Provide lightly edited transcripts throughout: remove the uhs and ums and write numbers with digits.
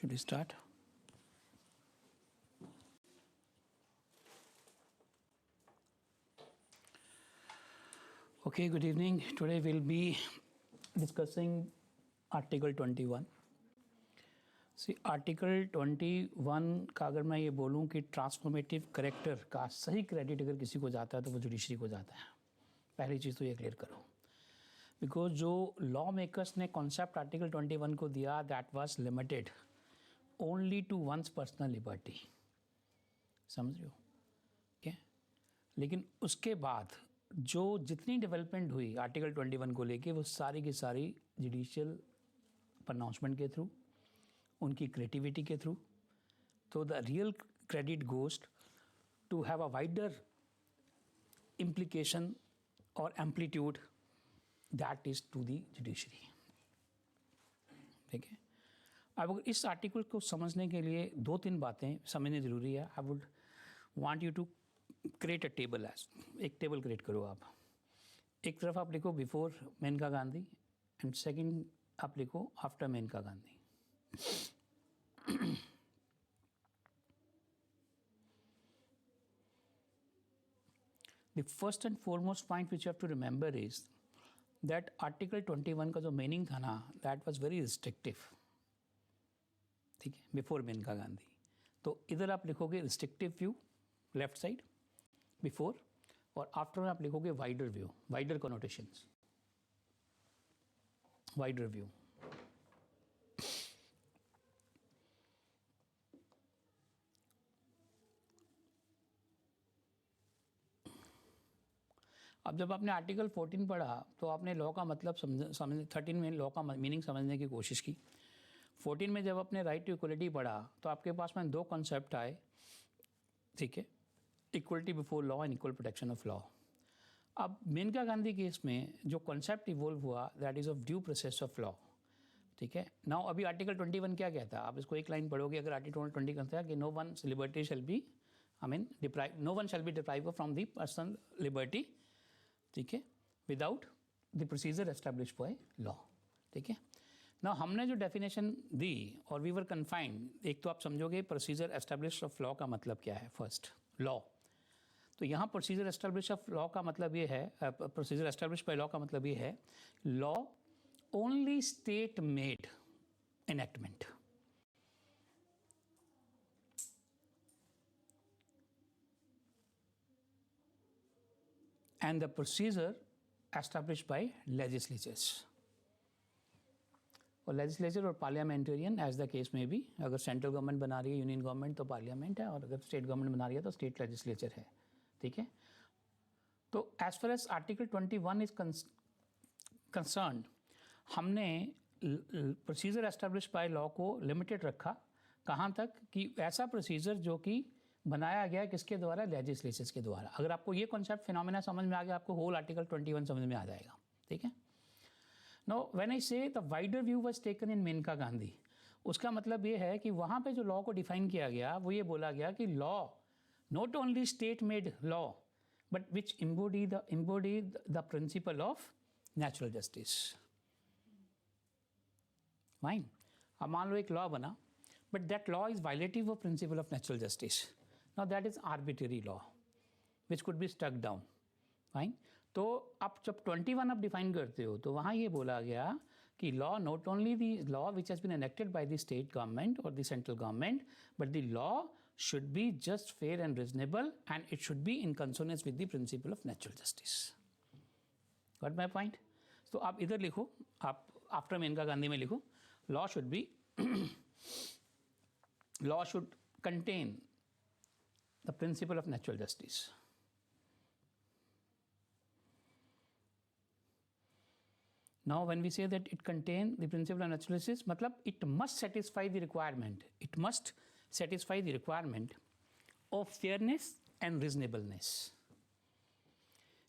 Should we start? Okay, good evening. Today we'll be discussing Article 21. See, Article 21 का अगर मैं ये बोलूँ कि ट्रांसफॉर्मेटिव करेक्टर का सही क्रेडिट अगर किसी को जाता है तो वो जुडिशरी को जाता है. पहली चीज़ तो ये क्लियर करो, बिकॉज जो लॉ मेकर्स ने कॉन्सेप्ट आर्टिकल 21 को दिया that was limited only to one's personal liberty. समझ रहे हो? क्या? लेकिन उसके बाद जो जितनी डेवलपमेंट हुई आर्टिकल 21 को लेके वो सारी की सारी जुडिशियल प्रोनाउंसमेंट के थ्रू, उनकी क्रिएटिविटी के थ्रू. तो the real credit goes to have a wider implication or amplitude that is to the judiciary. ठीक है. अब अगर इस आर्टिकल को समझने के लिए दो तीन बातें समझनी ज़रूरी है. I would want you to create a table. एक टेबल क्रिएट करो आप. एक तरफ आप लिखो before Maneka Gandhi and second आप लिखो after Maneka Gandhi. The first and foremost point which you have to remember is that Article 21 का जो मीनिंग था ना, that was very restrictive. ठीक है, बिफोर मेनका गांधी. तो इधर आप लिखोगे restrictive view left side before, और आफ्टर में आप लिखोगे wider view, wider connotations, wider view. अब जब आपने आर्टिकल 14 पढ़ा तो आपने लॉ का मतलब समझ 13 में लॉ का मीनिंग समझने की कोशिश की. 14 में जब आपने राइट टू इक्वलिटी पढ़ा तो आपके पास में दो कॉन्सेप्ट आए. ठीक है, equality before law and equal protection of law. अब मेनका गांधी केस में जो कॉन्सेप्ट इवोल्व हुआ that is of due process of law. ठीक है. नाउ अभी आर्टिकल 21 क्या कहता है, आप इसको एक लाइन पढ़ोगे. अगर आर्टिकल 20 कहता है कि no one liberty shall be no one shall be deprive from the personal liberty. ठीक है, without the procedure established by law. ठीक है. ना हमने जो डेफिनेशन दी और वी वर कन्फाइंड, एक तो आप समझोगे प्रोसीजर एस्टैब्लिश्ड ऑफ लॉ का मतलब क्या है. फर्स्ट लॉ, तो यहाँ प्रोसीजर एस्टैब्लिश्ड ऑफ लॉ का मतलब ये है, प्रोसीजर एस्टैब्लिश्ड बाय लॉ का मतलब ये है law only state made enactment. And the procedure established by legislatures. और लेजिस्लेचर और पार्लियामेंटेरियन एज द केस में भी, अगर सेंट्रल गवर्नमेंट बना रही है यूनियन गवर्नमेंट तो पार्लियामेंट है, और अगर स्टेट गवर्नमेंट बना रही है तो स्टेट लेजिस्लेचर है. ठीक है. तो as far as article 21 is concern, हमने प्रोसीजर एस्टेब्लिश बाय लॉ को लिमिटेड रखा. कहाँ तक कि ऐसा प्रोसीजर जो कि बनाया गया किसके द्वारा, लेजिस्लेचर्स के द्वारा. अगर आपको ये कॉन्सेप्ट फिनोमेना समझ में आ गया, आपको होल आर्टिकल 21 समझ में आ जाएगा. ठीक है. No when I say the wider view was taken in Maneka Gandhi, उसका मतलब ये है कि वहाँ पे जो लॉ को डिफाइन किया गया वो ये बोला गया कि law not only state made law but which embody the principle of natural justice. Fine. अब मान लो एक लॉ बना but that law is violative of principle of natural justice. Now that is arbitrary law which could be struck down. Fine. तो आप जब 21 आप define करते हो तो वहाँ ये बोला गया कि law not only the law which has been enacted by the state government और the central government but the law should be just fair and reasonable and it should be in consonance with the principle of natural justice. Got my point? तो आप इधर लिखो, आप after Maneka Gandhi में लिखो law should B law should contain the principle of natural justice. Now when we say that it contains the principle of natural justice, matlab it must satisfy the requirement. It must satisfy the requirement of fairness and reasonableness.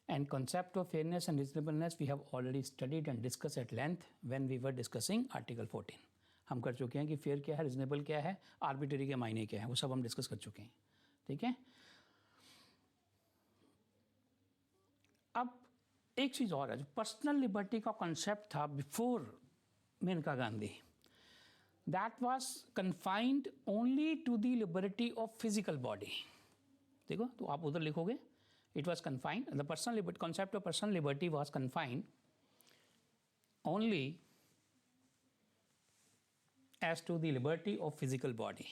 And concept of fairness and reasonableness we have already studied and discussed at length when we were discussing Article 14. हम कर चुके हैं कि fair क्या है, reasonable क्या है, arbitrary के मायने क्या है, वो सब हम डिस्कस कर चुके हैं. ठीक है. अब एक चीज़ और है, जो पर्सनल लिबर्टी का कॉन्सेप्ट था before Maneka Gandhi, that was confined only to the liberty of physical body. देखो, तो आप उधर लिखोगे, it was confined, the personal liberty, concept of personal liberty was confined only as to the liberty of physical body.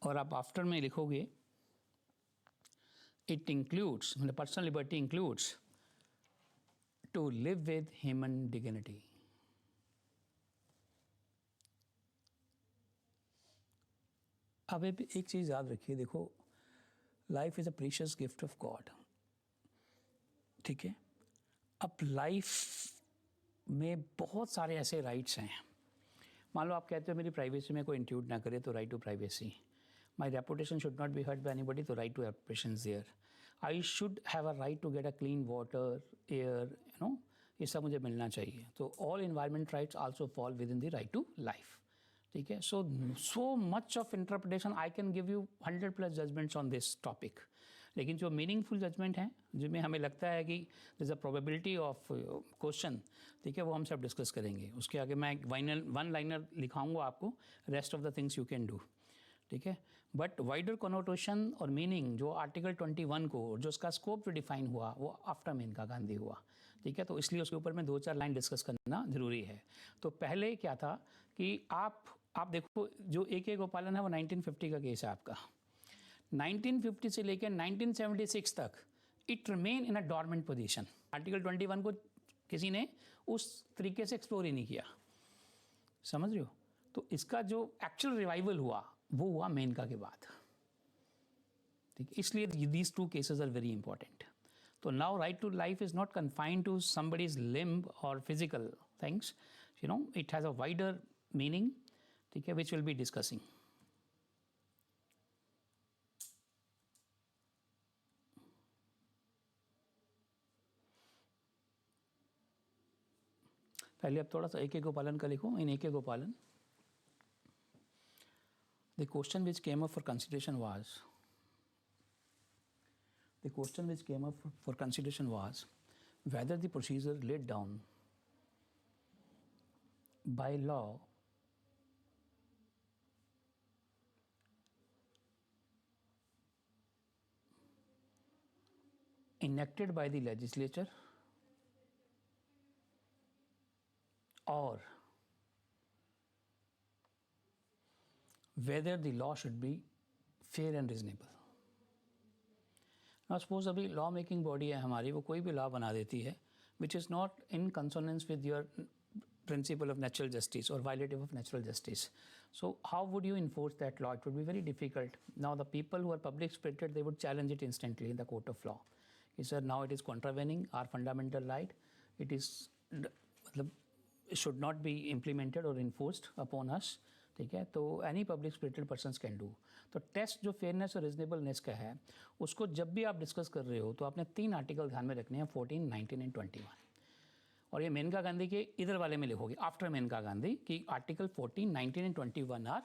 और आप after में लिखोगे, it includes, the personal liberty includes to live with human dignity. अब एक चीज़ याद रखिए, देखो, life is a precious gift of God. ठीक है, अब लाइफ में बहुत सारे ऐसे राइट्स हैं. मान लो आप कहते हो मेरी प्राइवेसी में कोई इंट्रूड ना करे, तो right to privacy. My reputation should not be hurt by anybody, तो right to reputation there. I should have a right to get a clean water, air, ये सब मुझे मिलना चाहिए. तो all environment rights also fall within the right to life. ठीक है, so much of interpretation, I can give you 100+ judgments on this topic. लेकिन जो मीनिंगफुल जजमेंट हैं, जिनमें हमें लगता है कि this a probability of question, ठीक है, वो हम सब डिस्कस करेंगे. उसके आगे मैं वन लाइनर लिखाऊंगा आपको, rest of the things you can do. ठीक है, बट वाइडर कॉनोटेशन और मीनिंग जो आर्टिकल 21 को, जो उसका स्कोप जो डिफाइन हुआ, वो आफ्टर मेनका गांधी हुआ. ठीक है, तो इसलिए उसके ऊपर में 2-4 लाइन डिस्कस करना ज़रूरी है. तो पहले क्या था कि आप देखो, जो AK गोपालन है वो 1950 का केस है आपका. 1950 से लेकर 1976 तक it remain in a dormant position. Article 21 को किसी ने उस तरीके से एक्सप्लोर ही नहीं किया. समझ रहे हो? तो इसका जो एक्चुअल रिवाइवल हुआ, वो हुआ मेनका के बाद. ठीक है, इसलिए these 2 cases are very important. तो now right to life is not confined to somebody's limb और physical things. It has a wider meaning. ठीक है, विच विल बी डिस्कसिंग. पहले अब थोड़ा सा AK गोपालन का लिखो. इन AK गोपालन, the question which came up for consideration was whether the procedure laid down by law enacted by the legislature or whether the law should be fair and reasonable. Now suppose अभी law making body है हमारी, वो कोई भी law बना देती है which is not in consonance with your principle of natural justice or violative of natural justice. So how would you enforce that law? It would be very difficult. Now the people who are public spirited, they would challenge it instantly in the court of law. He said now it is contravening our fundamental right. It is should not be implemented or enforced upon us. ठीक है, तो any public spirited persons can do. तो test जो fairness और reasonableness का है, उसको जब भी आप डिस्कस कर रहे हो तो आपने 3 आर्टिकल ध्यान में रखने हैं, 14, 19 एंड 21. और ये मेनका गांधी के इधर वाले में लिखोगे, आफ्टर मेनका गांधी, कि article 14, 19 and 21 are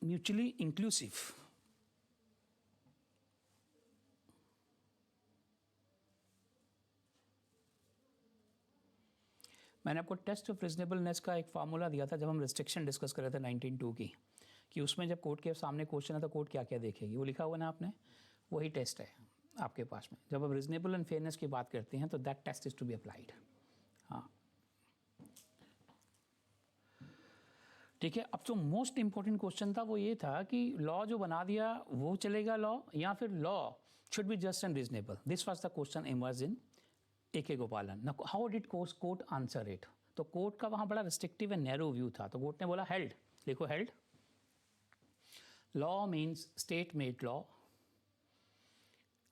mutually inclusive. मैंने आपको टेस्ट ऑफ रिजनेबलनेस का एक फार्मूला दिया था जब हम रिस्ट्रिक्शन डिस्कस कर रहे थे 19.2 की, कि उसमें जब कोर्ट के सामने क्वेश्चन है तो कोर्ट क्या क्या देखेगी, वो लिखा हुआ ना आपने, वही टेस्ट है आपके पास में. जब हम रिजनेबल एंड फेयरनेस की बात करते हैं तो that test is to be applied. हाँ, ठीक है. अब जो मोस्ट इंपॉर्टेंट क्वेश्चन था वो ये था कि लॉ जो बना दिया वो चलेगा लॉ, या फिर law should be just and reasonable. This was the question emerge in AK गोपालन. ना how did court answer it? तो कोर्ट का वहाँ बड़ा रिस्ट्रिक्टिव एंड नैरो व्यू था. तो कोर्ट ने बोला हेल्ड, देखो held, law means state made law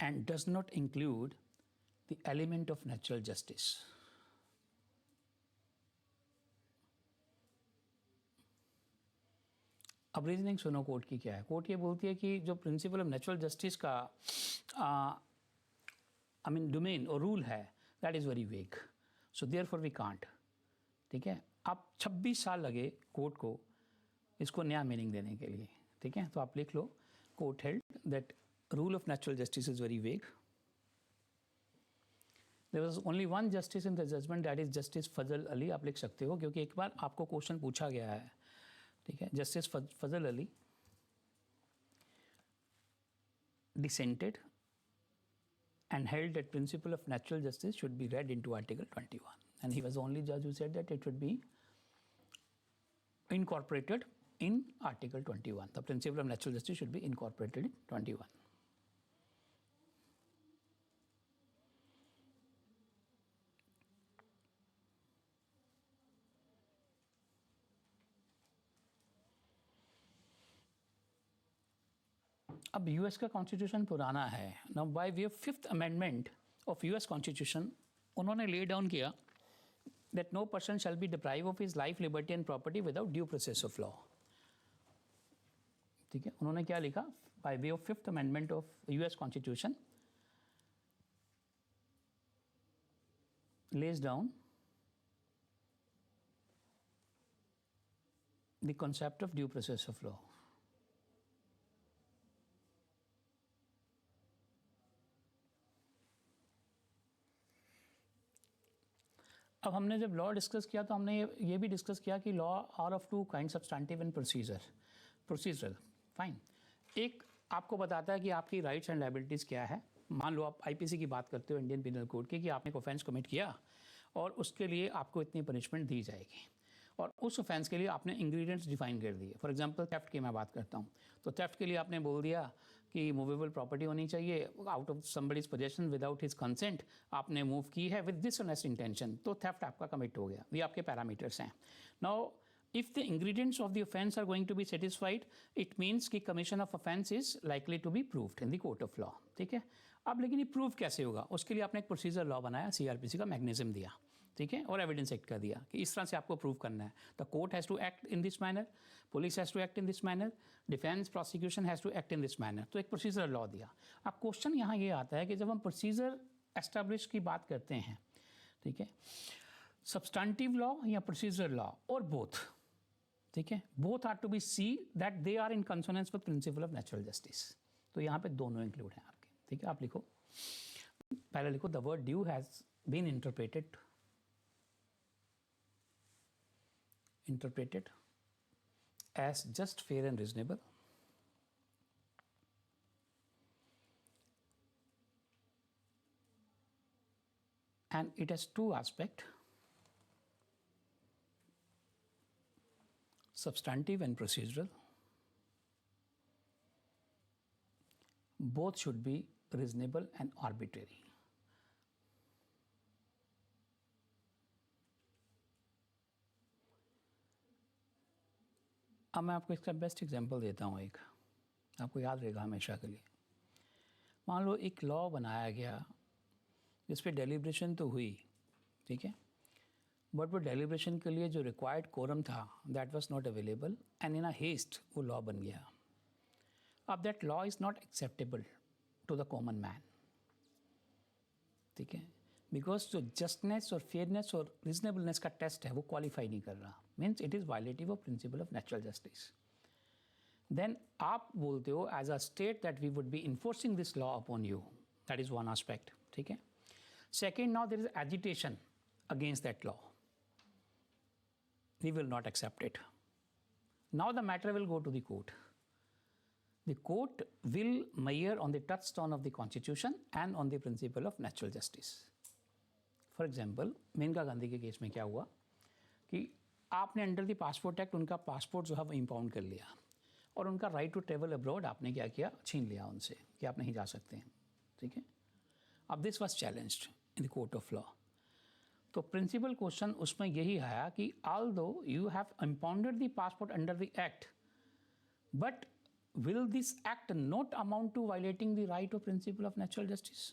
and does not include the element of natural justice. अब रीजनिंग सुनो कोर्ट की क्या है. कोर्ट ये बोलती है कि जो प्रिंसिपल ऑफ नेचुरल जस्टिस का डोमेन और रूल है, दैट इज़ वेरी वेग, सो देयरफॉर वी कांट. ठीक है, अब 26 साल लगे कोर्ट को इसको नया मीनिंग देने के लिए. ठीक है, तो आप लिख लो, court held that rule of natural justice is very vague there was only one justice in the judgment, that is justice Fazal Ali. आप लिख सकते हो क्योंकि एक बार आपको क्वेश्चन पूछा गया है, ठीक है। Justice Fazal Ali dissented and held that principle of natural justice should be read into Article 21, and he was the only judge who said that it should be incorporated in Article 21. The principle of natural justice should be incorporated in 21. अब US का constitution पुराना है। Now by way of 5th amendment of US constitution उन्होंने lay down किया that no person shall be deprive of his life, liberty and property without due process of law. ठीक है, उन्होंने क्या लिखा? By way of 5th amendment of US constitution lays down the concept of due process of law. अब हमने जब law discuss किया तो हमने ये भी डिस्कस किया कि law are of two kind, substantive and procedural. Fine, एक आपको बताता है कि आपकी राइट्स एंड लायबिलिटीज़ क्या है। मान लो आप आईपीसी की बात करते हो, इंडियन पिनल कोड की, कि आपने एक ऑफेंस कमिट किया और उसके लिए आपको इतनी पनिशमेंट दी जाएगी, और उस ऑफेंस के लिए आपने इंग्रेडिएंट्स डिफाइन कर दिए। फॉर एग्जांपल थेफ्ट की मैं बात करता हूँ, तो थेफ्ट के लिए आपने बोल दिया कि मूवेबल प्रॉपर्टी होनी चाहिए out of somebody's possession without his consent, आपने मूव की है विद डिसऑनेस्ट इंटेंशन, तो थेफ्ट आपका कमिट हो गया। ये आपके पैरामीटर्स हैं। Now if the ingredients of the offense are going to be satisfied, it means कि commission of offense is likely to be proved in the court of law। ठीक है, अब लेकिन ये प्रूव कैसे होगा? उसके लिए आपने एक प्रोसीजर लॉ बनाया, सीआरपीसी का मैग्नीज्म दिया, ठीक है, और एविडेंस एक्ट कर दिया कि इस तरह से आपको प्रूव करना है। The court has to act in this manner, police has to act in this manner, defence prosecution has to act in this manner. तो एक प्रोसीजर लॉ दिया। अब क्वेश्चन यहाँ ये आता है कि जब हम प्रोसीजर एस्टैब्लिश की बात करते हैं, ठीक है, सब्सटैंटिव लॉ या प्रोसीजर लॉ और बोथ, ठीक है, both are to be see that they are in consonance with principle of natural justice. तो यहाँ पे दोनों इंक्लूड हैं आपके, ठीक है। आप लिखो, पहले लिखो, the word due has been interpreted as just, fair and reasonable, and it has two aspects, substantive and procedural. Both should be reasonable and arbitrary. अब मैं आपको इसका बेस्ट एग्जांपल देता हूँ, एक आपको याद रहेगा हमेशा के लिए। मान लो एक लॉ बनाया गया जिस पे डेलिब्रेशन तो हुई, ठीक है, बट वो डेलिब्रेशन के लिए जो रिक्वायर्ड कोरम था that was not available, and in a haste वो लॉ बन गया। अब that law is not acceptable to the common man, ठीक है, बिकॉज जो जस्टनेस और फेयरनेस और रिजनेबलनेस का टेस्ट है वो क्वालिफाई नहीं कर रहा, means it is violative of principle of natural justice. Then आप बोलते हो as a state that we would be enforcing this law upon you, that is one aspect, ठीक है। Second, now there is agitation against that law, we will not accept it. Now the matter will go to the court. The court will measure on the touchstone of the constitution and on the principle of natural justice. For example, Maneka Gandhi के case में क्या हुआ कि आपने under the passport act उनका passport जो है वो इम्पाउंड कर लिया, और उनका राइट टू ट्रेवल अब्रॉड आपने क्या किया, छीन लिया उनसे कि आप नहीं जा सकते हैं, ठीक है। अब this was challenged in the court of law. तो प्रिंसिपल क्वेश्चन उसमें यही आया कि although you have impounded the passport under the act, but will this act not amount to violating the right or principle of natural justice?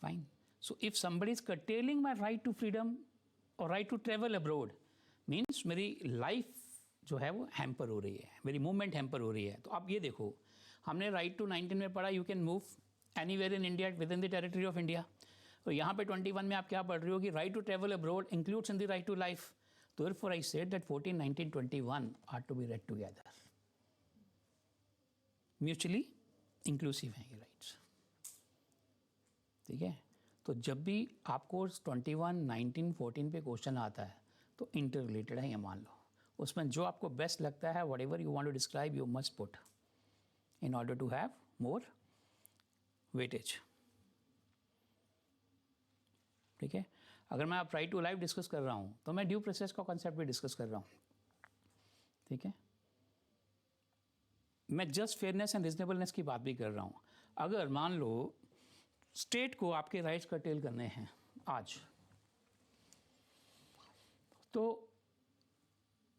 Fine. So if somebody is curtailing my right to freedom or right to travel abroad, means मेरी life जो है वो hamper हो रही है, मेरी movement hamper हो रही है। तो आप ये देखो, हमने राइट टू 19 में पढ़ा, you can move anywhere in India with in the territory of India. तो यहाँ पे 21 में आप क्या पढ़ रहे हो कि right to travel abroad includes in the right to life. तो therefore I said that 14, 19, 21 are to be read together. Mutually inclusive हैं ये राइट्स। ठीक है। तो जब भी आपको 21, 19, 14 पे क्वेश्चन आता है तो इंटर रिलेटेड है, ये मान लो। उसमें जो आपको बेस्ट लगता है, whatever you want to describe, you must put in order to have more weightage. ठीक है। अगर मैं आप राइट टू लाइफ डिस्कस कर रहा हूँ तो मैं ड्यू प्रोसेस का कॉन्सेप्ट भी डिस्कस कर रहा हूँ। ठीक है। मैं जस्ट फेयरनेस एंड रिजनेबलनेस की बात भी कर रहा हूँ। अगर मान लो स्टेट को आपके राइट्स कर्टेल करने हैं आज, तो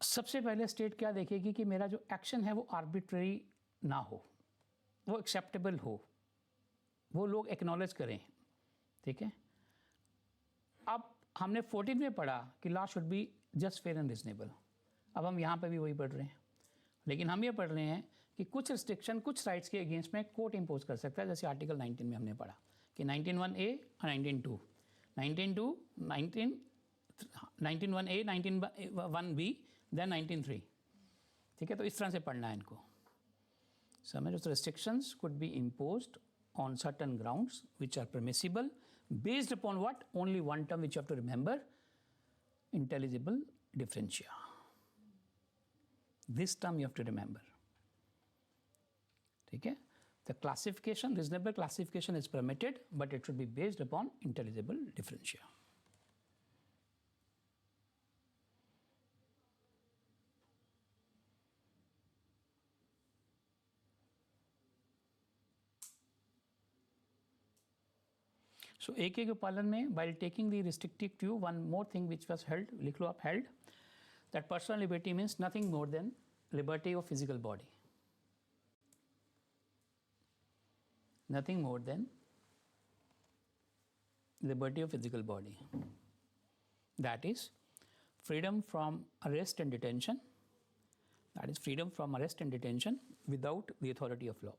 सबसे पहले स्टेट क्या देखेगी कि मेरा जो एक्शन है वो आर्बिट्रेरी ना हो, वो एक्सेप्टेबल हो, वो लोग एक्नॉलेज करें। ठीक है। अब हमने 14 में पढ़ा कि law should be just fair and reasonable. अब हम यहाँ पे भी वही पढ़ रहे हैं, लेकिन हम ये पढ़ रहे हैं कि कुछ रिस्ट्रिक्शन कुछ राइट्स के अगेंस्ट में कोर्ट इंपोज कर सकता है। जैसे आर्टिकल 19 में हमने पढ़ा कि 19(1)(a) और 19(2), 19(1)(a), 19(1)(b), देन 19(3). ठीक है। तो इस तरह से पढ़ना है इनको। समझो, तो restrictions could be imposed on certain grounds which are permissible based upon what? Only one term which you have to remember, intelligible differentia. This term you have to remember. ठीक है। The classification, reasonable classification is permitted, but it should be based upon intelligible differentia. So AK के पालन में while taking the restrictive view, one more thing which was held, लिख लो आप, held that personal liberty means nothing more than liberty of physical body, nothing more than liberty of physical body, that is freedom from arrest and detention, that is freedom from arrest and detention without the authority of law.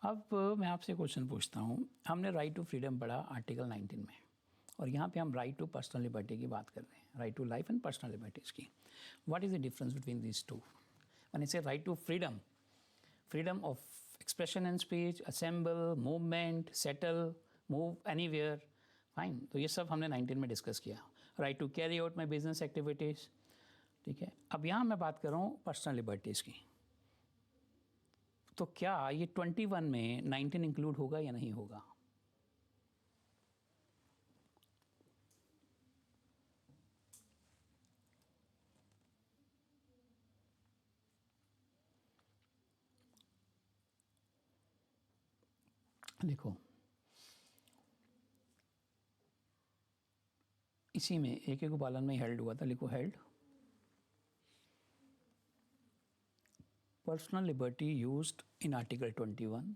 अब मैं आपसे question पूछता हूँ, हमने right to freedom पढ़ा article 19 में, और यहाँ पे हम राइट टू पर्सनल लिबर्टी की बात कर रहे हैं, right to life and personal liberties की। What is the difference between these two? When I say right to freedom, freedom of expression and speech, assemble, movement, settle, move anywhere, fine, तो ये सब हमने 19 में डिस्कस किया। Right to carry out my business activities. ठीक है। अब यहाँ मैं बात कर रहा हूँ पर्सनल लिबर्टीज़ की। तो क्या ये 21 में 19 इंक्लूड होगा या नहीं होगा? लिखो, इसी में एक एक पालन में हेल्ड हुआ था, लिखो held personal liberty used in Article 21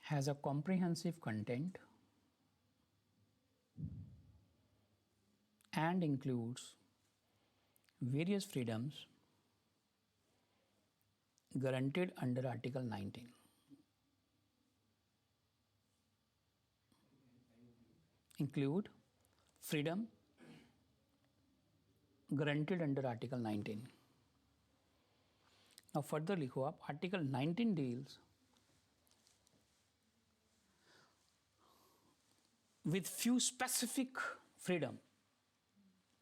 has a comprehensive content and includes various freedoms guaranteed under Article 19. Include freedom guaranteed under Article 19. Now further लिखो आप, Article 19 deals with few specific freedom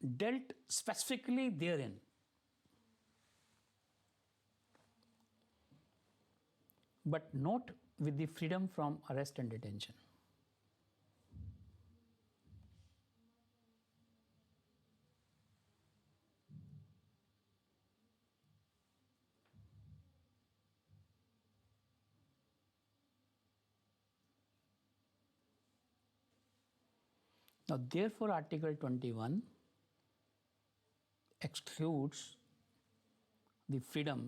dealt specifically therein. But not with the freedom from arrest and detention. Now therefore Article 21 excludes the freedom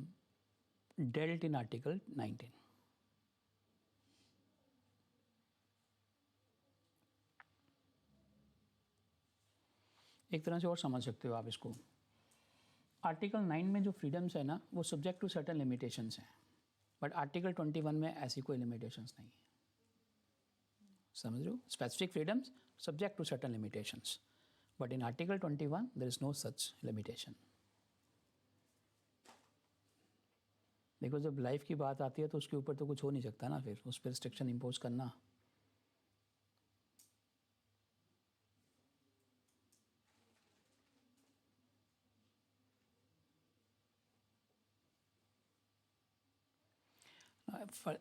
dealt in Article 19. एक तरह से और समझ सकते हो आप इसको। आर्टिकल 9 में जो फ्रीडम्स है ना वो सब्जेक्ट टू सर्टेन लिमिटेशंस हैं, बट आर्टिकल 21 में ऐसी कोई लिमिटेशंस नहीं है। समझ रहे हो? Specific freedoms subject to certain limitations, but in article 21 there is no such limitation. देखो जब लाइफ की बात आती है तो उसके ऊपर तो कुछ हो नहीं सकता ना, फिर उस पर रिस्ट्रिक्शन इम्पोज करना।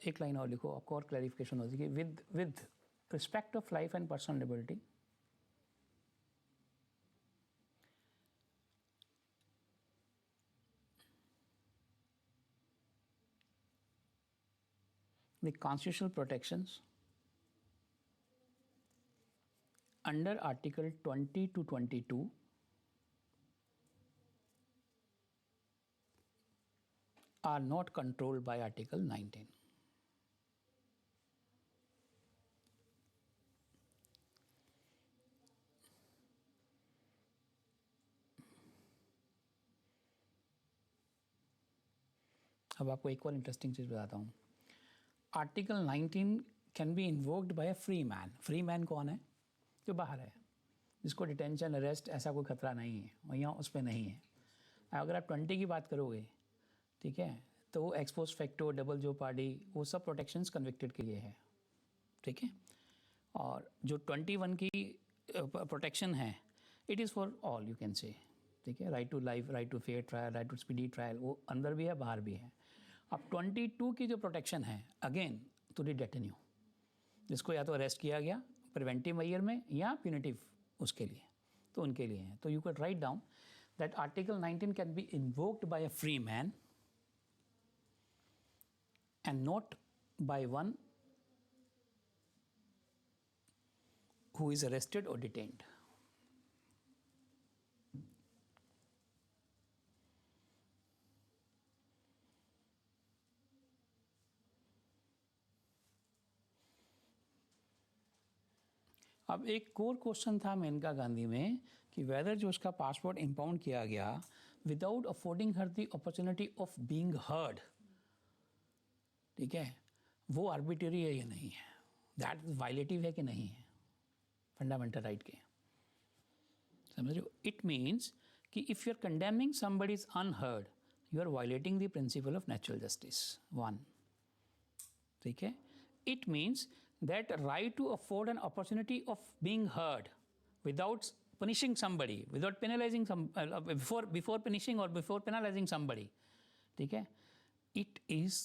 एक लाइन और लिखो, आपको और क्लैरिफिकेशन हो जाएगी। With respect of life and personal liberty, the constitutional protections under Article 20 to 22 are not controlled by Article 19. अब आपको एक और इंटरेस्टिंग चीज़ बताता हूँ। Article 19 can be invoked by a free man. Free man कौन है? जो बाहर है, जिसको डिटेंशन अरेस्ट ऐसा कोई खतरा नहीं है, और यहाँ उस पर नहीं है। अगर आप 20 की बात करोगे, ठीक है, तो वो एक्सपोज फैक्टो, डबल जोपार्डी, वो सब प्रोटेक्शंस कन्विक्टेड के लिए है, ठीक है। और जो 21 की प्रोटेक्शन है, it is for all, you can say, ठीक है। Right to life, right to fair trial, right to speedy trial, वो अंदर भी है बाहर भी है। अब 22 की जो प्रोटेक्शन है, अगेन टू द डेटेन्यू, जिसको या तो अरेस्ट किया गया प्रिवेंटिव मेजर में या प्यूनिटिव उसके लिए, तो उनके लिए है। तो you can write down that article 19 can be invoked by a free man and not by one who is arrested or detained. अब एक कोर क्वेश्चन था मेनका गांधी में कि वेदर जो उसका पासपोर्ट इम्पाउंड किया गया without affording her the opportunity of being heard, ठीक है, वो आर्बिट्रेरी है या नहीं है, दैट वायलेटिव है कि नहीं है फंडामेंटल राइट के। समझ लो, इट मीन्स कि if you are condemning somebody is unheard, you are violating the principle of natural justice, one, ठीक है। It means that right to afford an opportunity of being heard without punishing somebody, without penalizing some before punishing or before penalizing somebody, ठीक है, it is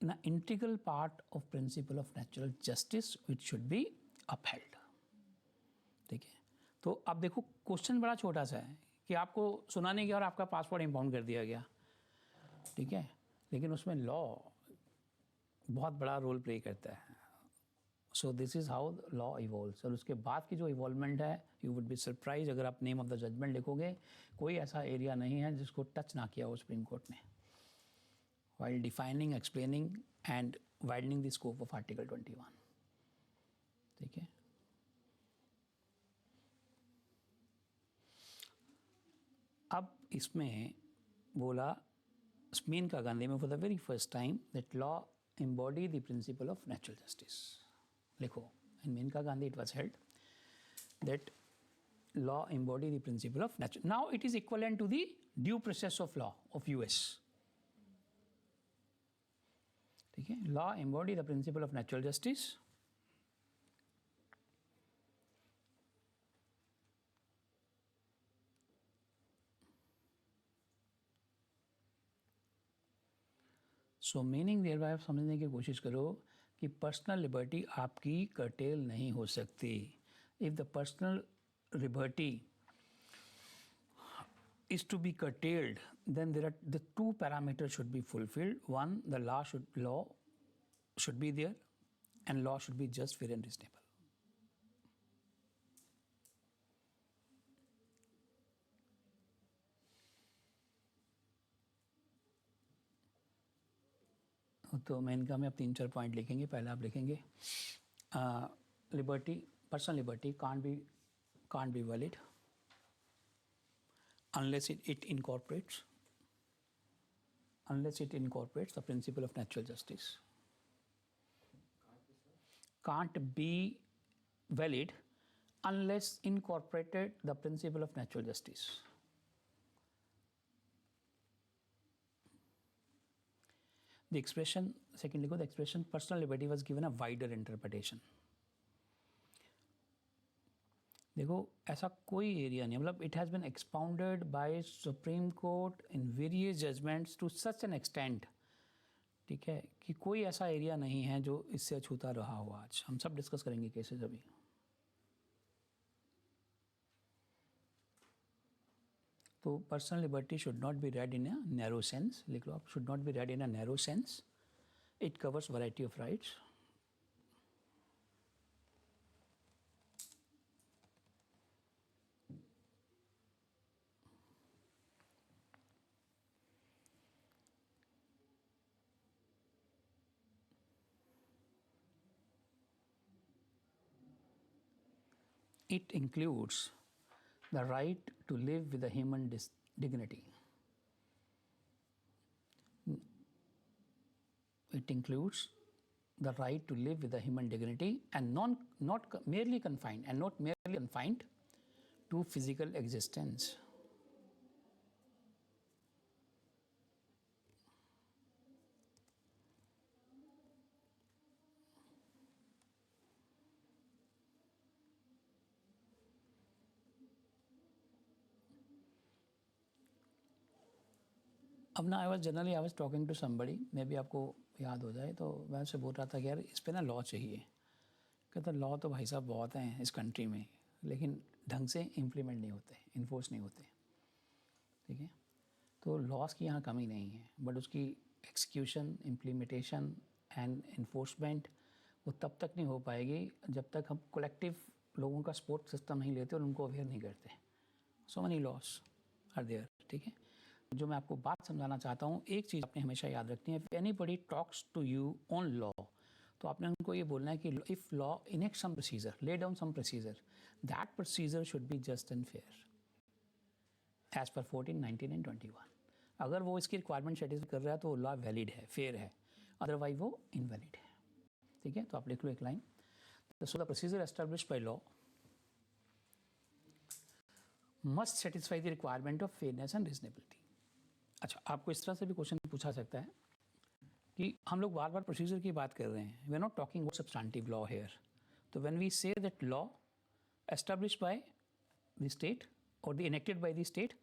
an integral part of principle of natural justice which should be upheld, ठीक है। तो अब देखो question बड़ा छोटा सा है कि आपको सुनाने गया और आपका पासपोर्ट इम्पाउंड कर दिया गया, ठीक है, लेकिन उसमें लॉ बहुत बड़ा रोल प्ले करता है। So this is how law evolves. और उसके बाद की जो इवॉल्वमेंट है, यू वुड बी सरप्राइज अगर आप नेम ऑफ द जजमेंट लिखोगे, कोई ऐसा एरिया नहीं है जिसको टच ना किया हो सुप्रीम कोर्ट ने, while defining, explaining and widening the scope of article 21, ठीक है। अब इसमें बोला मेनका गांधी में for the very first time that law embody the principle of natural justice. लिखो, in Menka Gandhi it was held that law embody the principle of natural. Now it is equivalent to the due process of law of US. ठीक है, law embody the principle of natural justice. So meaning there आप समझने की कोशिश करो कि personal liberty आपकी cartel नहीं हो सकती। If the personal liberty is to be curtailed, then there are the two parameters should be fulfilled. One, the law should be there, and law should be just, fair and reasonable. तो मैं इनका में अब 3-4 point लिखेंगे। पहले आप लिखेंगे liberty, personal liberty can't be valid unless it incorporates the principle of natural justice. Can't be valid unless incorporated the principle of natural justice. The expression, secondly, the expression personal liberty was given a wider interpretation. देखो ऐसा कोई area नहीं, मतलब it has been expounded by Supreme Court in various judgments to such an extent, ठीक है, कि कोई ऐसा एरिया नहीं है जो इससे अछूता रहा हो. आज हम सब डिस्कस करेंगे केसेस अभी. तो personal liberty should not B red in a narrow sense, लिख लो आप, should not B red in a narrow sense. It covers variety of rights. It includes the right to live with a human dignity. It includes the right to live with a human dignity and not merely confined to physical existence. अब ना I was talking to somebody, maybe आपको याद हो जाए, तो मैं उससे बोल रहा था कि यार इस पर ना लॉ चाहिए. कहता लॉ तो भाई साहब बहुत हैं इस कंट्री में, लेकिन ढंग से इम्प्लीमेंट नहीं होते, इन्फोर्स नहीं होते. ठीक है, तो लॉस की यहाँ कमी नहीं है, बट उसकी एक्सिक्यूशन, इम्प्लीमेंटेशन एंड इन्फोर्समेंट वो तब तक नहीं हो पाएगी जब तक हम कलेक्टिव लोगों का सपोर्ट सिस्टम नहीं लेते और उनको अवेयर नहीं करते. सो मनी लॉस आर देयर. ठीक है, जो मैं आपको बात समझाना चाहता हूँ, एक चीज़ आपने हमेशा याद रखनी है. Anybody talks to you on law, तो आपने उनको ये बोलना है कि if law enact some procedure, lay down some procedure, that procedure should be just and fair as per 14, 19 and 21. अगर वो इसकी रिक्वायरमेंट सेटिस्फाई कर रहा है तो वो लॉ वैलिड है, फेयर है, अदरवाइज वो इनवैलिड है. ठीक है, तो आप लिख लो एक line. So the procedure established by law must satisfy the requirement of fairness and reasonability. अच्छा, आपको इस तरह से भी क्वेश्चन पूछा सकता है कि हम लोग बार बार प्रोसीजर की बात कर रहे हैं, we are not talking about substantive law here. तो when we say that law established by the state or the enacted by the state,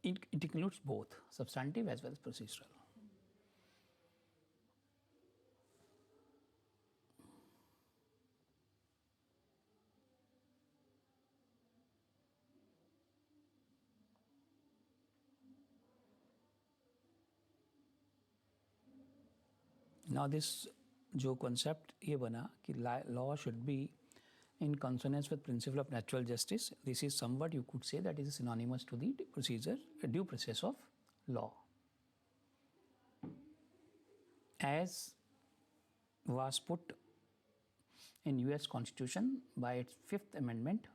it includes both substantive as well as procedural. Now this जो concept ये बना कि law should be in consonance with principle of natural justice, this is somewhat you could say that is synonymous to the procedure, due process of law, as was put in US Constitution by its 5th Amendment.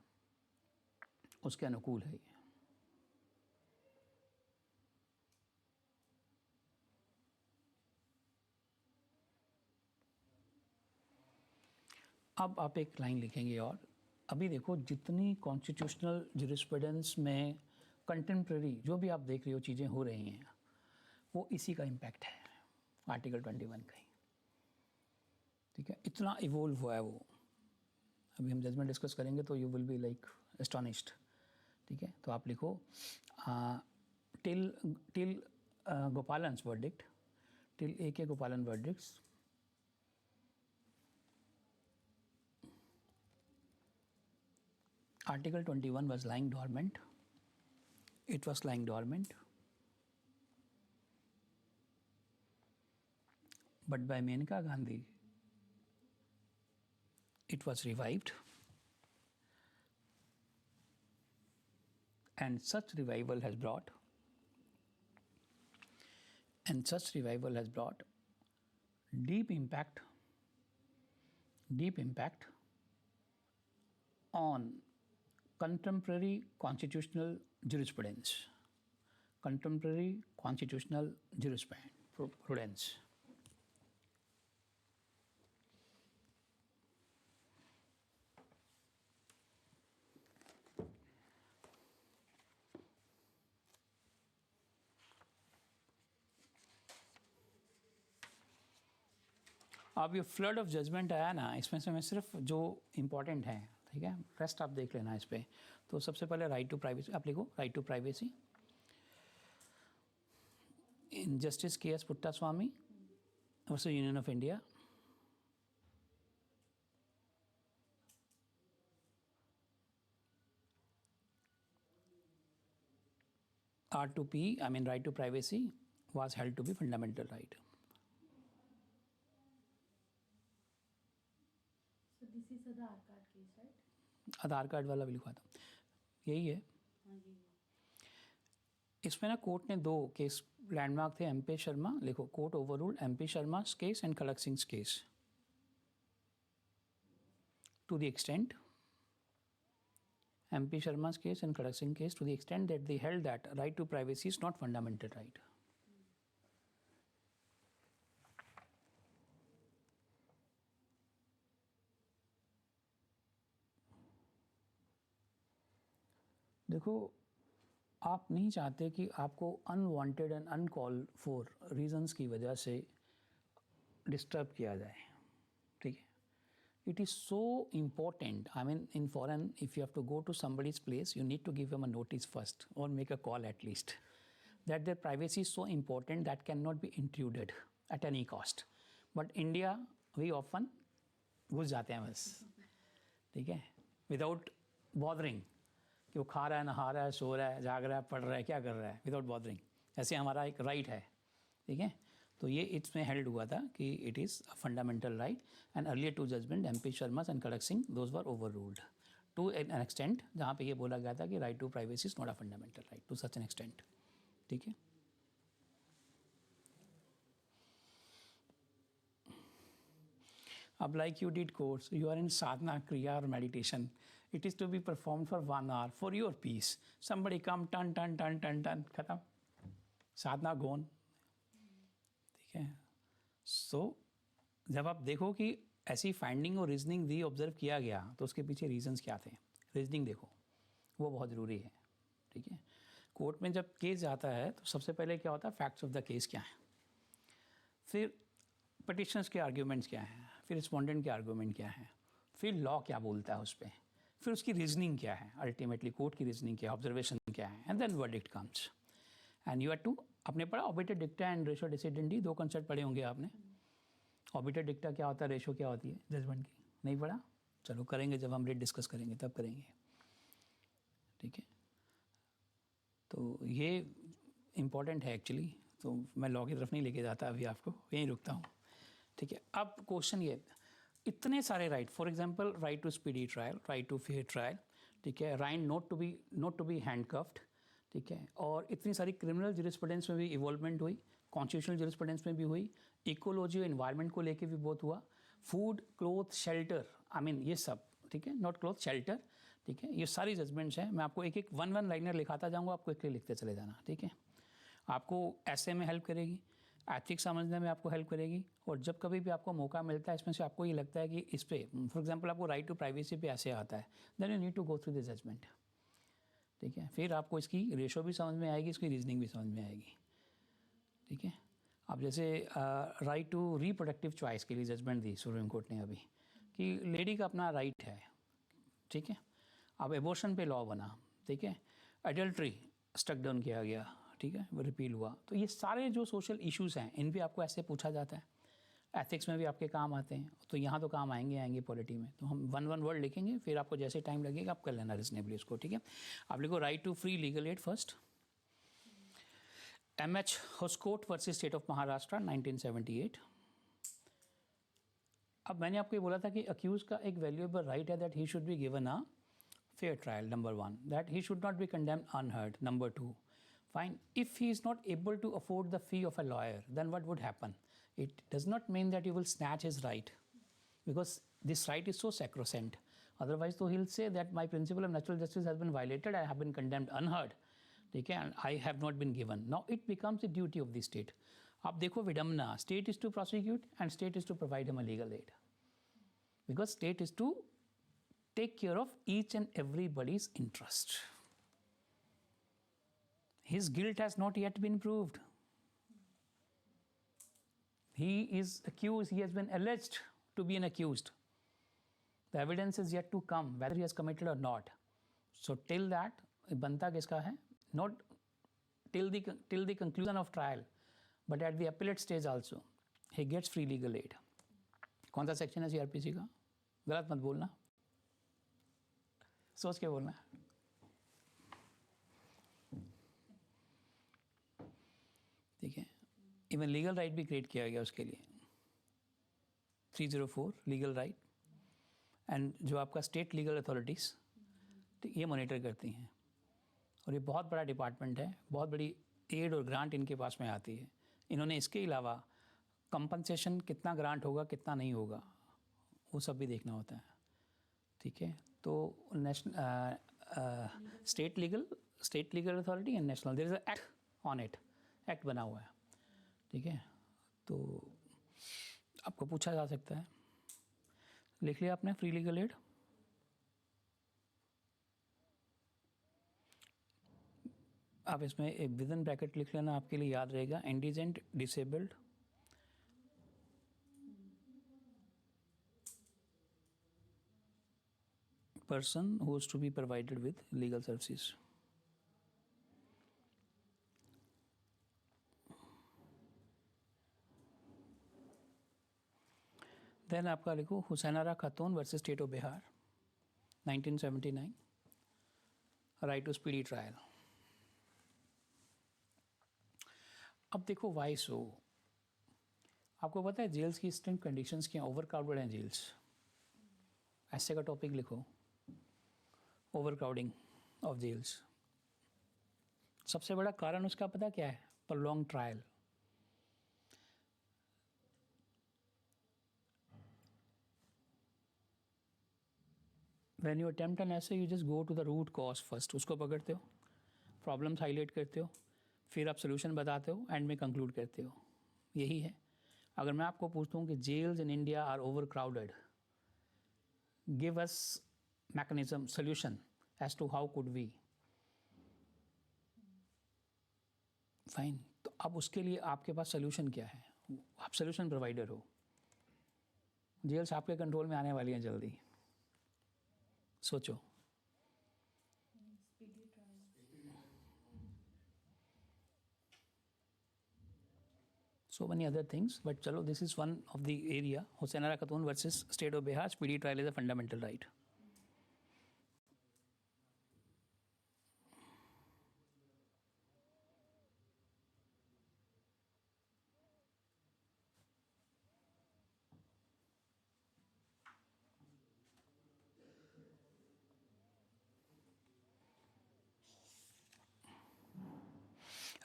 उसके अनुकूल है. अब आप एक line लिखेंगे और अभी देखो जितनी कॉन्स्टिट्यूशनल ज्यूरिस्प्रूडेंस में कंटेम्प्रेरी जो भी आप देख रहे हो चीज़ें हो रही हैं, वो इसी का इम्पैक्ट है, आर्टिकल 21 का ही. ठीक है, इतना इवोल्व हुआ है वो. अभी हम जजमेंट डिस्कस करेंगे तो you will be like astonished. ठीक है, तो आप लिखो till Gopalan's verdict, till A.K. Gopalan verdicts, Article 21 was lying dormant. It was lying dormant. But by Menka Gandhi, it was revived. And such revival has brought deep impact on contemporary constitutional jurisprudence. contemporary constitutional jurisprudence. अब ये flood of judgement आया ना, इसमें से मैं सिर्फ जो important है, ठीक है, रेस्ट आप देख लेना इस पर. तो सबसे पहले राइट टू प्राइवेसी आप लिखो, right to privacy. In justice K S Puttaswamy versus union of India. R2P, I mean right to privacy, was held to be fundamental right. So this is Aadhaar card case, right? Aadhaar card वाला भी लिखवा था, यही है. हाँ जी. इसमें ना court ने दो केस लैंडमार्क थे. MP शर्मा, लिखो, court overruled MP Sharma's case and Kharak Singh's case. To the extent MP Sharma's case and Khadak Singh case, to the extent that they held that right to privacy is not fundamental right. देखो, आप नहीं चाहते कि आपको unwanted and uncalled for reasons की वजह से disturb किया जाए, ठीक है. It is so important. I mean, in foreign, if you have to go to somebody's place, you need to give them a notice first or make a call at least. That their privacy is so important that cannot be intruded at any cost. But India, we often घुस जाते हैं बस, ठीक है, without bothering कि वो खा रहा है, नहा रहा है, सो रहा है, जाग रहा है, पढ़ रहा है, क्या कर रहा है, without bothering. ऐसे हमारा एक राइट है, ठीक है. तो ये इसमें हेल्ड हुआ था कि it is a fundamental right. And earlier two judgment MP Sharma and Kharak Singh, those were over ruled to an extent, जहाँ पे ये बोला गया था कि right to privacy is not a fundamental right to such an extent, ठीक है. अब like you did course, you are in sadhana, kriya और meditation. It is to be perform for 1 hour for your peace. Somebody कम, टन टन टन टन टन, खत्म, साधना गोन, ठीक है. सो जब आप देखो कि ऐसी फाइंडिंग और रीजनिंग दी, ऑब्जर्व किया गया, तो उसके पीछे रीजंस क्या थे, रीजनिंग देखो, वो बहुत ज़रूरी है, ठीक है. कोर्ट में जब केस जाता है तो सबसे पहले क्या होता है, फैक्ट्स ऑफ द केस क्या है, फिर पटिशनर्स के आर्ग्यूमेंट्स क्या हैं, फिर रिस्पोंडेंट के आर्ग्यूमेंट क्या है, फिर लॉ क्या बोलता है उस पर, फिर उसकी रीजनिंग क्या है, अल्टीमेटली कोर्ट की रीजनिंग क्या है, ऑब्जर्वेशन क्या है, and then verdict comes. And you have to, आपने पढ़ा ऑबिटेड डिक्टा एंड रेशो डिसिडेंडी, दो कंसेप्ट पढ़े होंगे आपने. ऑबिटेड डिक्टा क्या होता है, रेशो क्या होती है जजमेंट की, नहीं पढ़ा, चलो करेंगे जब हम रेट डिस्कस करेंगे तब करेंगे, ठीक है. तो ये इम्पॉर्टेंट है एक्चुअली. तो मैं लॉ की तरफ नहीं लेके जाता अभी, आपको यहीं रुकता हूँ, ठीक है. अब क्वेश्चन ये, इतने सारे right, for example right to speedy trial, right to fair trial, ठीक है, right not to be handcuffed, ठीक है. और इतनी सारी क्रिमिनल जुरिस्प्रूडेंस में भी इवॉल्वमेंट हुई, कॉन्स्टिट्यूशनल जुरिस्प्रूडेंस में भी हुई, इकोलॉजी और एनवायरनमेंट को लेके भी बहुत हुआ, food, cloth, shelter, I mean ये सब, ठीक है, नॉट क्लोथ, शेल्टर, ठीक है. ये सारी जजमेंट्स हैं. मैं आपको एक एक वन लाइनर लिखाता जाऊँगा, आपको एक लिखते चले जाना, ठीक है. आपको ऐसे में हेल्प करेगी, एथिक्स समझने में आपको हेल्प करेगी. और जब कभी भी आपको मौका मिलता है, इसमें से आपको ये लगता है कि इस पर, फॉर एग्जांपल आपको राइट टू प्राइवेसी पे ऐसे आता है, then you need to go through the judgment, ठीक है. फिर आपको इसकी रेशो भी समझ में आएगी, इसकी रीजनिंग भी समझ में आएगी, ठीक है. अब जैसे राइट टू रिप्रोडक्टिव चॉइस के लिए जजमेंट दी सुप्रीम कोर्ट ने अभी, कि लेडी का अपना राइट है, ठीक है. अब एबॉर्शन पे लॉ बना, ठीक है. एडल्ट्री स्टक डाउन किया गया, ठीक है, वो रिपील हुआ. तो ये सारे जो सोशल इश्यूज़ हैं, इन पे आपको ऐसे पूछा जाता है. एथिक्स में भी आपके काम आते हैं, तो यहाँ तो काम आएंगे पॉलिटी में. तो हम वन वर्ड लिखेंगे, फिर आपको जैसे टाइम लगेगा आप कर लेना रिजनेबली उसको, ठीक है. आप लिखो right to free legal aid first, MH Hoskote versus state of Maharashtra 1978. अब मैंने आपको ये बोला था कि अक्यूज का एक वैल्यूएबल राइट है that he should be given a fair trial, number 1, that he should not B condemned unheard, number 2. Fine. If he is not able to afford the fee of a lawyer, then what would happen? It does not mean that you will snatch his right, because this right is so sacrosanct. Otherwise, though, he'll say that my principle of natural justice has been violated, I have been condemned unheard. ठीक है, I have not been given. Now it becomes the duty of the state. आप देखो विडम्बना, state is to prosecute and state is to provide him a legal aid, because state is to take care of each and everybody's interest. His guilt has not yet been proved. He is accused, he has been alleged to be an accused. The evidence is yet to come, whether he has committed or not. So till that, बनता किसका है? Not till the conclusion of trial, but at the appellate stage also, he gets free legal aid. कौन सा section है CRPC का? गलत मत बोलना, सोच के बोलना. ठीक है, इवन लीगल राइट भी क्रिएट किया गया उसके लिए, 304 लीगल राइट. एंड जो आपका स्टेट लीगल अथॉरिटीज़ ये मॉनिटर करती हैं, और ये बहुत बड़ा डिपार्टमेंट है, बहुत बड़ी एड और ग्रांट इनके पास में आती है. इन्होंने इसके अलावा कंपनसेशन कितना ग्रांट होगा कितना नहीं होगा वो सब भी देखना होता है. ठीक है, तो national state legal authority and national, there is a act on it, act बना हुआ है. ठीक है, तो आपको पूछा जा सकता है. लिख लिया आपने फ्री लीगल एड. आप इसमें एक विदिन ब्रैकेट लिख लेना, आपके लिए याद रहेगा. Indigent disabled person who is to be provided with legal services. Then आपका लिखो Hussainara Khatoon versus state of Bihar 1979, right to speedy trial. अब देखो वाई सो. आपको पता है जेल्स की स्ट्रिक्ट कंडीशंस क्या, ओवर क्राउडेड हैं जेल्स. ऐसे का टॉपिक लिखो, ओवर क्राउडिंग ऑफ जेल्स. सबसे बड़ा कारण उसका पता क्या है? Prolong trial. When you attempt an essay, you just go to the root cause first. उसको पकड़ते हो, प्रॉब्लम्स हाईलाइट करते हो, फिर आप सोल्यूशन बताते हो, एंड में कंक्लूड करते हो. यही है. अगर मैं आपको पूछता हूँ कि jails in India are overcrowded, give us mechanism solution as to how could we. Fine, तो अब उसके लिए आपके पास सोल्यूशन क्या है? आप सोल्यूशन प्रोवाइडर हो. जेल्स आपके कंट्रोल में आने वाली हैं जल्दी. सोचो. Speedy trial. So many other things, but chalo, this is one of the area. Husainara Khatun versus State of Bihar, speedy trial is a fundamental right.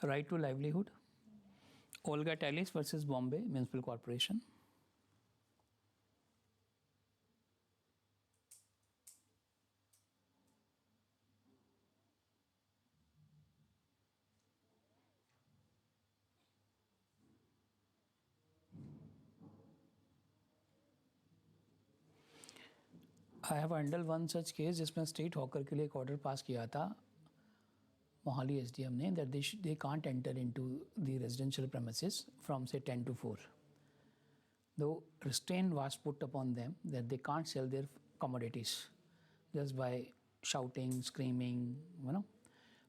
Right to livelihood. Olga Tallis versus Bombay Municipal Corporation. I have handled one such case जिसमें state hawker के लिए एक order pass किया था Mohali SDM ने, that they can't enter into the residential premises from say 10 to 4. Though restraint was put upon them that they can't sell their commodities just by shouting, screaming, you know.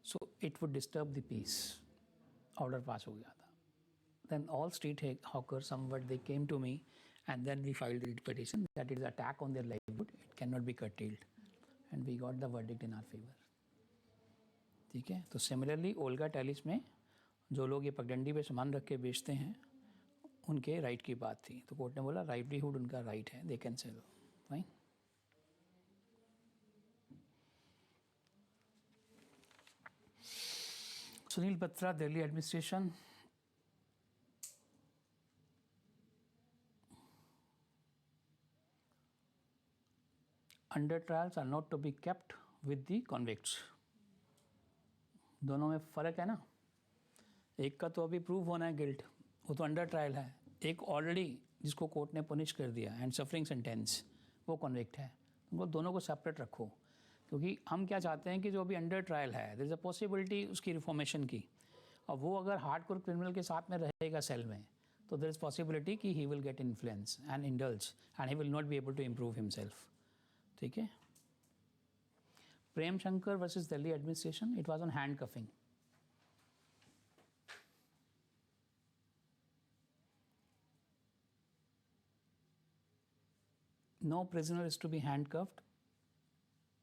So it would disturb the peace. Order pass हो गया था. Then all street hawkers somewhat they came to me, and then we filed a petition that it is attack on their livelihood. It cannot be curtailed, and we got the verdict in our favor. ठीक है. तो similarly Olga टैलिस में जो लोग ये पगडंडी पे सामान रख के बेचते हैं उनके राइट की बात थी. तो कोर्ट ने बोला लाइवलीहुड उनका राइट है, they can sell. Fine. Sunil Batra, Delhi administration. Under trials are not to be kept with the convicts. दोनों में फ़र्क है ना, एक का तो अभी प्रूव होना है गिल्ट, वो तो अंडर ट्रायल है, एक ऑलरेडी जिसको कोर्ट ने पनिश कर दिया एंड सफरिंग सेंटेंस, वो कन्विक्ट है। उनको दोनों को सेपरेट रखो, क्योंकि हम क्या चाहते हैं कि जो अभी अंडर ट्रायल है देयर इज़ अ पॉसिबिलिटी उसकी रिफॉर्मेशन की, और वो अगर हार्डकोर क्रिमिनल के साथ में रहेगा सेल में, तो देयर इज़ पॉसिबिलिटी कि he will get influence and indulge and he will not be able to improve himself. ठीक है। Prem Shankar versus Delhi administration, it was on handcuffing. No prisoner is to be handcuffed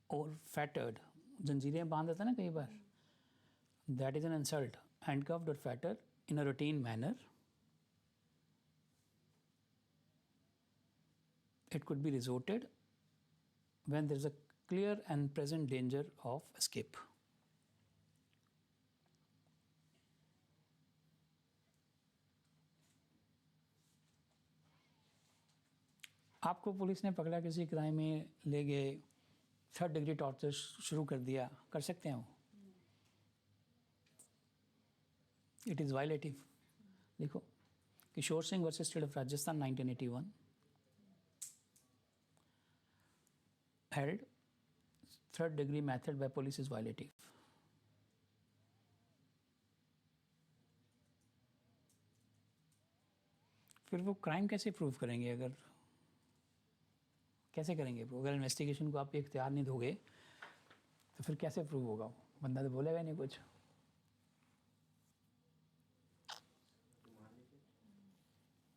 or fettered. जंजीरें बांध देते ना कई बार, that is an insult. Handcuffed or fettered in a routine manner. It could be resorted when there is a clear and present danger of escape. आपको police ने पकड़ा, किसी crime में ले गए, थर्ड डिग्री टॉर्चर शुरू कर दिया, कर सकते हैं वो? It is violative. देखो, Kishore Singh versus state of Rajasthan 1981 held third degree method by police is violative. फिर वो क्राइम कैसे प्रूव करेंगे? अगर कैसे करेंगे प्रूव? अगर इन्वेस्टिगेशन को आप इख्तियार नहीं दोगे तो फिर कैसे प्रूव होगा? वो बंदा तो बोलेगा नहीं कुछ।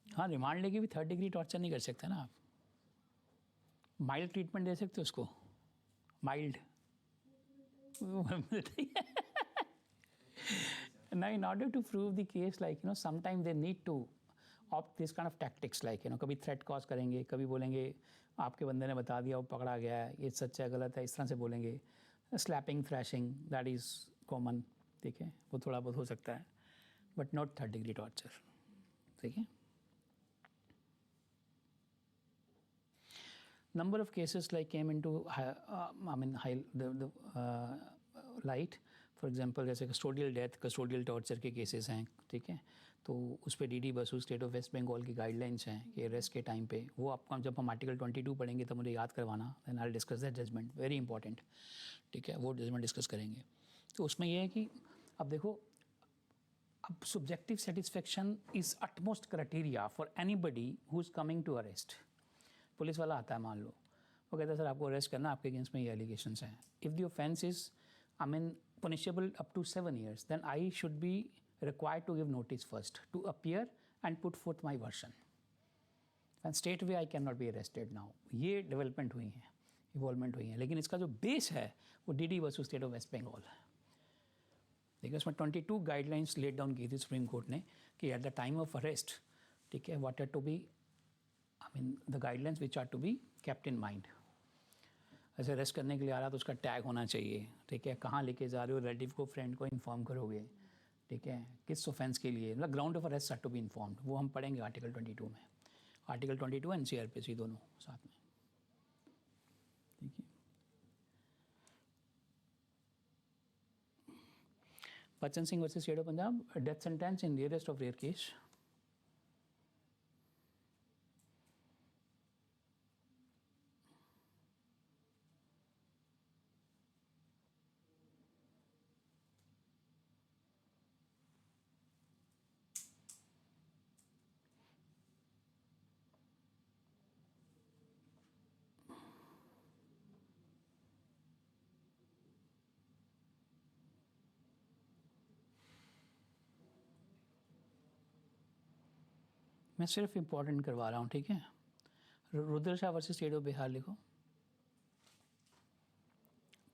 हाँ, रिमांड लेके भी थर्ड डिग्री टॉर्चर नहीं कर सकते ना आप। माइल्ड ट्रीटमेंट दे सकते हो उसको, mild. Now, in order to prove the case, like, you know, sometimes they need to opt this kind of tactics, like, you know, कभी threat cause करेंगे, कभी बोलेंगे आपके बंदे ने बता दिया, वो पकड़ा गया है, ये सच है गलत है, इस तरह से बोलेंगे। Slapping, thrashing, that is common. ठीक है, वो थोड़ा बहुत हो सकता है, but not third degree torture. ठीक है। Number of cases like came into light. For example जैसे कस्टोडियल डेथ, कस्टोडियल टॉर्चर के केसेस हैं। ठीक है, तो उस पर DD Basu state of West Bengal की गाइडलाइंस हैं कि अरेस्ट के टाइम पे वो आपको, जब हम आर्टिकल 22 पढ़ेंगे तब मुझे याद करवाना, then I will discuss that judgment, very important. ठीक है, वो जजमेंट डिस्कस करेंगे। तो उसमें ये है कि अब देखो, अब subjective satisfaction is utmost criteria for anybody who is coming to arrest. Police वाला आता है, मान लो, वो कहता है सर आपको अरेस्ट करना, आपके अगेंस्ट में ये एलिगेशंस हैं। If the offence is punishable up to 7 years, then I should be required to give notice first, to appear and put forth my version. And straight away I cannot be arrested now. ये development हुई हैं, involvement हुई हैं, लेकिन इसका जो base है वो DD versus state of West Bengal है। देखिए, उसमें 22 गाइडलाइंस लेट डाउन की थी सुप्रीम कोर्ट ने कि at the time of arrest, ठीक है, what are to be, the guidelines which are to be kept in mind. ऐसे अरेस्ट करने के लिए आ रहा तो उसका टैग होना चाहिए। ठीक है, कहाँ लेके जा रहे हो, रिलेटिव को, फ्रेंड को इन्फॉर्म करोगे। ठीक है, किस ऑफेंस के लिए, मतलब ground of arrest are to be informed, वो हम पढ़ेंगे आर्टिकल 22 में। आर्टिकल 22 एंड CRPC दोनों साथ में। ठीक है, Bachan Singh versus state of Punjab, death sentence in rarest of rare case. मैं सिर्फ इम्पोर्टेंट करवा रहा हूँ। ठीक है, Rudra Shah versus state of Bihar लिखो।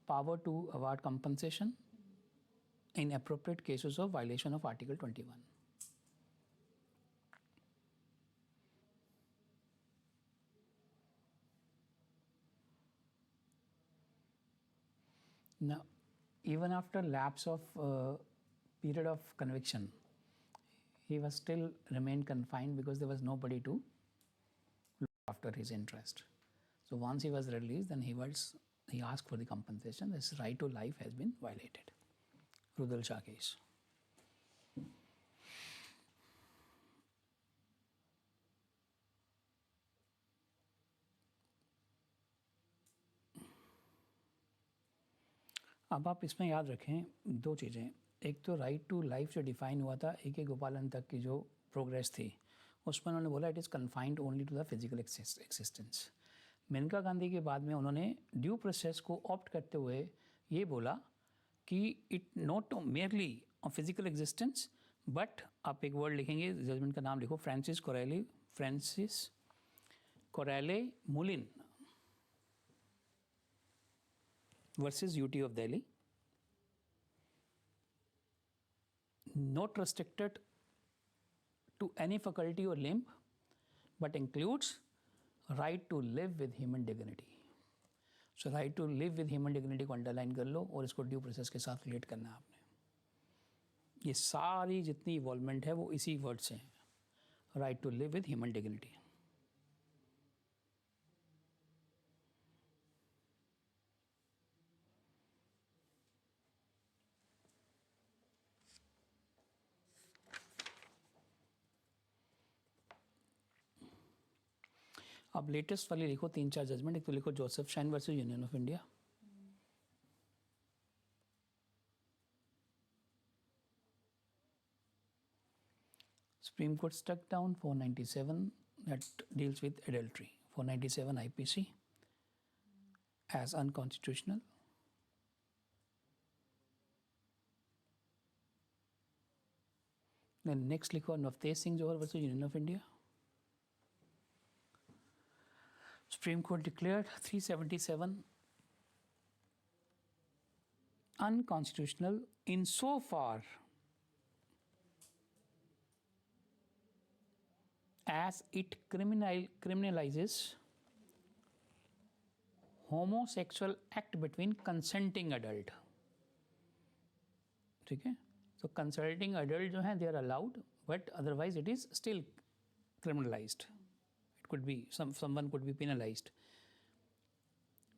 Power to award compensation in appropriate cases of violation of article 21। Now, even after lapse of period of conviction, he was still remained confined because there was nobody to look after his interest. So once he was released, then he asked for the compensation. His right to life has been violated. Rudal Shah case. अब आप इसमें याद रखें दो चीज़ें, एक तो right to life जो डिफाइन हुआ था ए के गोपालन तक की जो प्रोग्रेस थी, उसमें उन्होंने बोला it is confined only to the physical existence. Maneka Gandhi के बाद में उन्होंने ड्यू प्रोसेस को ऑप्ट करते हुए ये बोला कि it not merely physical existence but, आप एक वर्ड लिखेंगे, जजमेंट का नाम लिखो, Francis Coralie Mullin versus UT of Delhi, not restricted to any faculty or limb but includes right to live with human dignity. So right to live with human dignity को underline कर लो और इसको due process के साथ relate करना है आपने। ये सारी जितनी इवॉल्वमेंट है वो इसी वर्ड से है, right to live with human dignity. अब लेटेस्ट वाली लिखो 3-4 जजमेंट। एक तो लिखो Joseph Shine versus union of India, Supreme Court struck down 497 that deals with adultery, 497 IPC as unconstitutional. Then next लिखो Navtej Singh Johar versus union of India, Supreme Court declared 377 unconstitutional insofar as it criminalizes homosexual act between consenting adult। ठीक है, तो consulting adult जो हैं they are allowed but otherwise it is still criminalized. It could be someone could be penalized,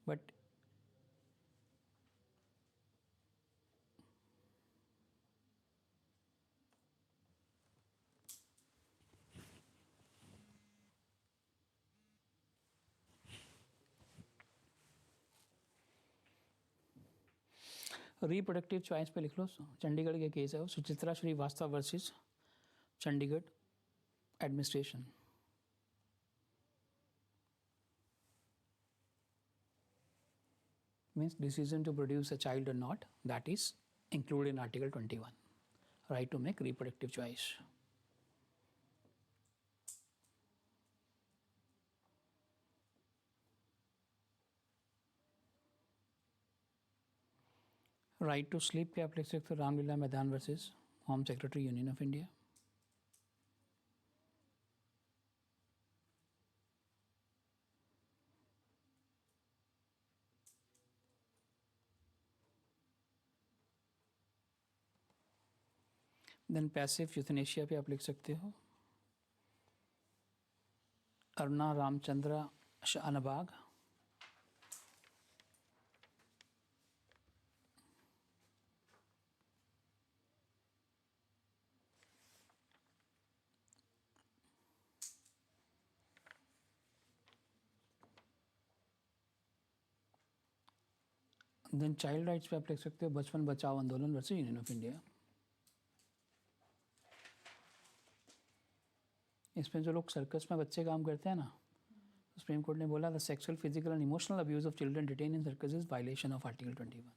but reproductive choice पे लिख लो, चंडीगढ़ के case है वो, Suchita Srivastava versus Chandigarh administration. Means decision to produce a child or not, that is included in Article 21, right to make reproductive choice. Right to sleep पे आप लिख सकते हो Ramlila Maidan versus home secretary union of India. Then passive euthanasia पे आप लिख सकते हो Aruna Ramchandra Shanbaug. Then child rights पे आप लिख सकते हो बचपन बचाओ आंदोलन वर्सेस यूनियन ऑफ इंडिया। इसमें जो लोग सर्कस में बच्चे काम करते हैं ना, सुप्रीम कोर्ट ने बोला the sexual physical and emotional abuse of children detain in circus is violation of article 21।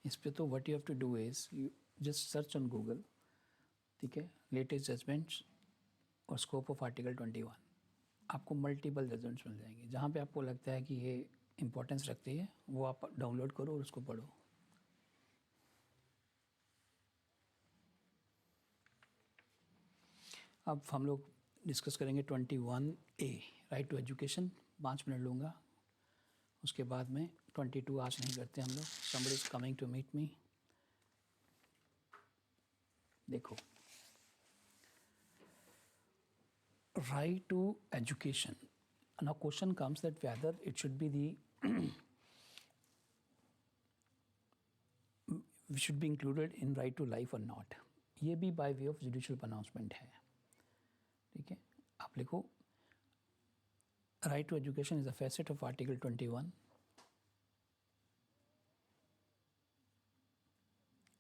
इस पे तो what you have to do is you just search on Google, ठीक है, लेटेस्ट जजमेंट्स और स्कोप ऑफ आर्टिकल 21, आपको multiple judgements मिल जाएंगे। जहाँ पे आपको लगता है कि ये इम्पोर्टेंस रखती है वो आप डाउनलोड करो और उसको पढ़ो। अब हम लोग डिस्कस करेंगे 21A right to education, 5 minute लूँगा। उसके बाद में 22 आज नहीं करते हम लोग। somebody is coming to meet me। देखो right to education. Now question comes that whether it should be should be included in right to life or not. ये भी by way of judicial pronouncement है, ठीक है. आप लिखो right to education is a facet of Article 21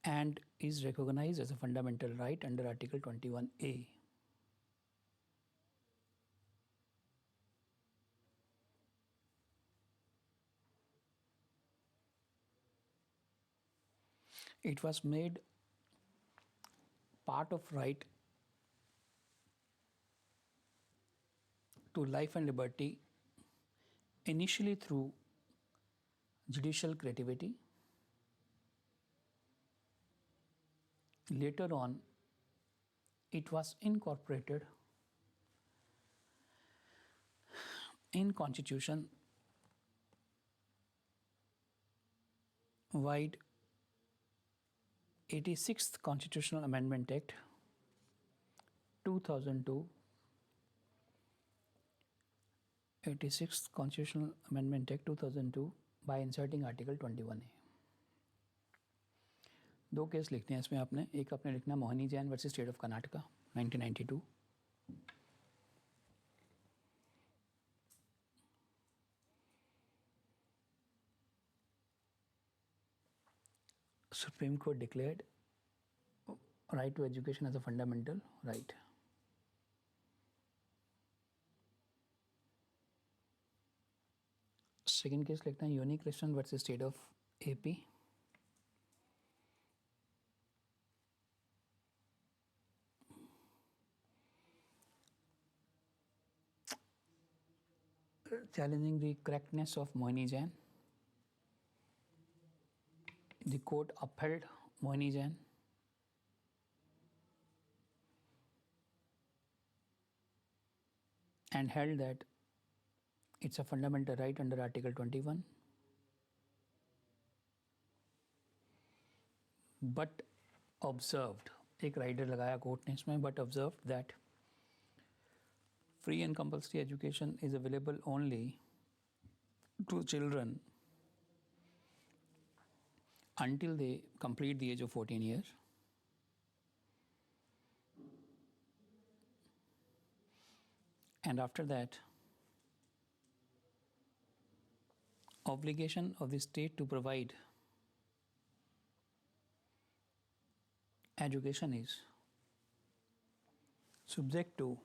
and is recognized as a fundamental right under Article 21A. It was made part of right to life and liberty initially through judicial creativity. Later on, it was incorporated in Constitution wide 86th Constitutional Amendment Act 2002, 86th Constitutional Amendment Act 2002 by inserting Article 21A. दो case लिखते हैं इसमें आपने. एक आपने लिखना Mohini Jain versus state of Karnataka 1992. Supreme Court declared right to education as a fundamental right. Second case लिखते हैं Unni Krishnan versus state of AP. Challenging the correctness of Mohini Jain. The court upheld Mohini Jain. And held that it's a fundamental right under Article 21. But observed, एक rider लगाया court ने इसमें, but observed that free and compulsory education is available only to children until they complete the age of 14 years. And after that, obligation of the state to provide education is subject to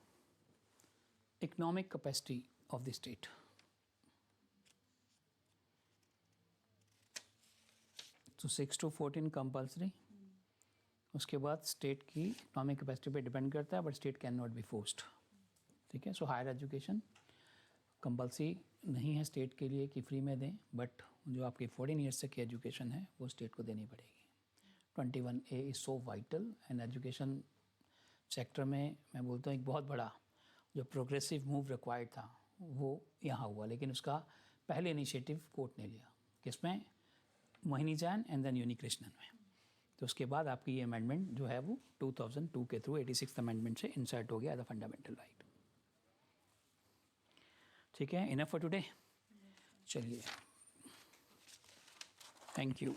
economic capacity of the state. So 6 to 14 compulsory. उसके बाद state की economic capacity पे depend करता है, but state can not be forced. ठीक है. So higher education compulsory नहीं है स्टेट के लिए कि फ्री में दें, बट जो आपकी 14 ईयर्स तक की एजुकेशन है वो स्टेट को देनी पड़ेगी. 21A is so vital and education sector में मैं बोलता हूँ एक बहुत बड़ा जो प्रोग्रेसिव मूव रिक्वायर्ड था वो यहाँ हुआ. लेकिन उसका पहले इनिशिएटिव कोर्ट ने लिया, किसमें? मोहिनी जैन एंड देन यूनी कृष्णन में. तो उसके बाद आपकी ये अमेंडमेंट जो है वो 2002 के थ्रू 86th अमेंडमेंट से इंसर्ट हो गया एज अ फंडामेंटल राइट. ठीक है. Enough for today. चलिए, थैंक यू.